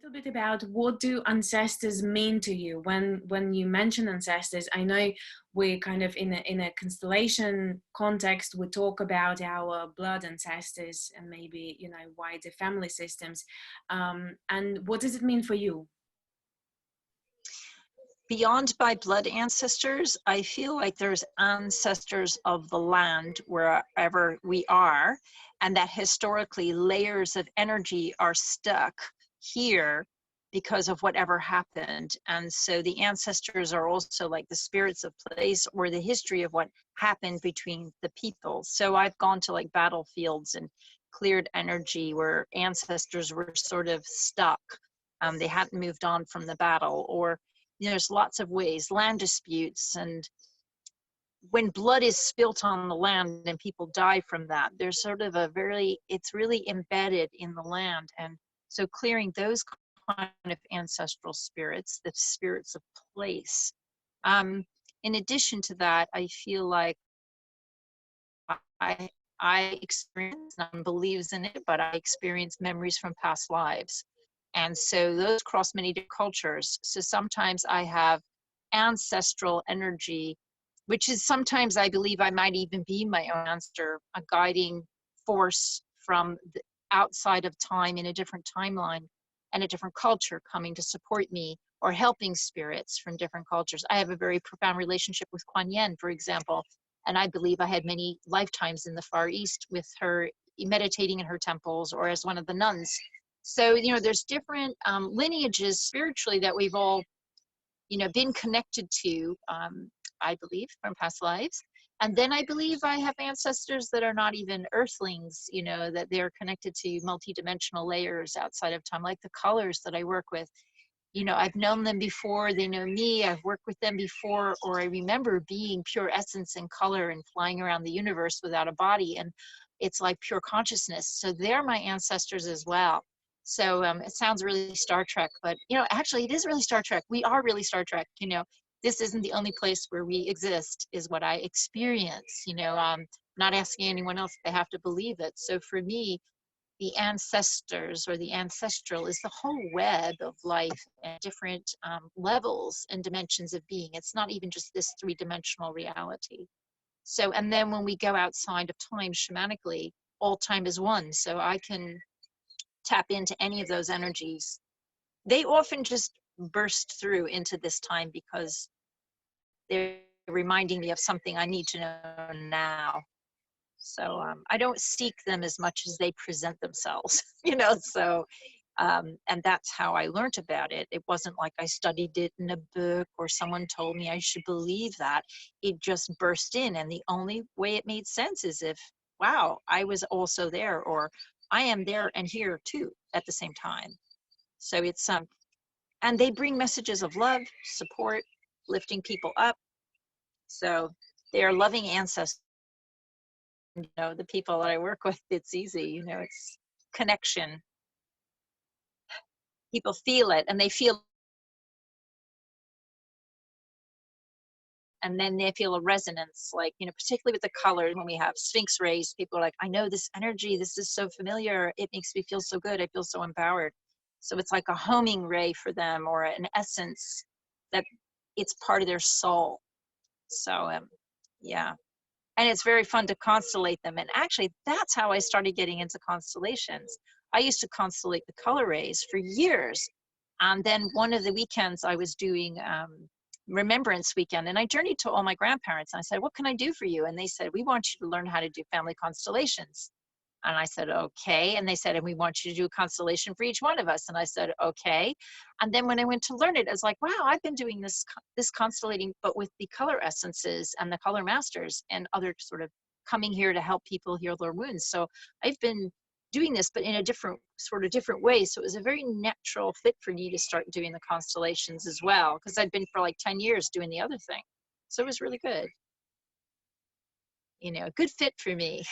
Little bit about what do ancestors mean to you when you mention ancestors. I know we're kind of in a constellation context, we talk about our blood ancestors and maybe, you know, wider family systems, and what does it mean for you? Beyond my blood ancestors, I feel like there's ancestors of the land wherever we are, and that historically layers of energy are stuck here because of whatever happened. And so the ancestors are also like the spirits of place or the history of what happened between the people. So I've gone to like battlefields and cleared energy where ancestors were sort of stuck. They hadn't moved on from the battle, or there's lots of ways, land disputes, and when blood is spilt on the land and people die from that, there's sort of it's really embedded in the land. And so clearing those kind of ancestral spirits, the spirits of place. In addition to that, I feel like I experience, no one believes in it, but I experience memories from past lives. And so those cross many different cultures. So sometimes I have ancestral energy, which is sometimes I believe I might even be my own ancestor, a guiding force from the outside of time in a different timeline and a different culture coming to support me, or helping spirits from different cultures. I have a very profound relationship with Kuan Yin, for example, and I believe I had many lifetimes in the Far East with her, meditating in her temples or as one of the nuns. So, you know, there's different lineages spiritually that we've all, you know, been connected to, I believe, from past lives. And then I believe I have ancestors that are not even earthlings, you know, that they're connected to multidimensional layers outside of time, like the colors that I work with. You know, I've known them before, they know me, I've worked with them before, or I remember being pure essence and color and flying around the universe without a body. And it's like pure consciousness. So they're my ancestors as well. So it sounds really Star Trek, but, you know, actually it is really Star Trek. We are really Star Trek, you know. This isn't the only place where we exist, is what I experience, you know. Not asking anyone else, they have to believe it. So for me, the ancestors or the ancestral is the whole web of life and different levels and dimensions of being. It's not even just this three-dimensional reality. So, and then when we go outside of time shamanically, all time is one. So I can tap into any of those energies. They often just burst through into this time because they're reminding me of something I need to know now. So I don't seek them as much as they present themselves, you know. So, and that's how I learned about it. It wasn't like I studied it in a book or someone told me I should believe that. It just burst in. And the only way it made sense is if, wow, I was also there, or I am there and here too at the same time. So it's, and they bring messages of love, support, lifting people up. So they are loving ancestors. You know, the people that I work with, it's easy, you know, it's connection. People feel it and they feel, and then they feel a resonance, like, you know, particularly with the colors. When we have Sphinx rays, people are like, I know this energy, this is so familiar, it makes me feel so good, I feel so empowered. So it's like a homing ray for them, or an essence that it's part of their soul. So yeah. And it's very fun to constellate them. And actually, that's how I started getting into constellations. I used to constellate the color rays for years. And then one of the weekends I was doing Remembrance Weekend, and I journeyed to all my grandparents. And I said, what can I do for you? And they said, we want you to learn how to do family constellations. And I said, okay. And they said, and we want you to do a constellation for each one of us. And I said, okay. And then when I went to learn it, I was like, wow, I've been doing this constellating, but with the color essences and the color masters and other sort of coming here to help people heal their wounds. So I've been doing this, but in a different way. So it was a very natural fit for me to start doing the constellations as well, because I'd been for like 10 years doing the other thing. So it was really good. You know, a good fit for me.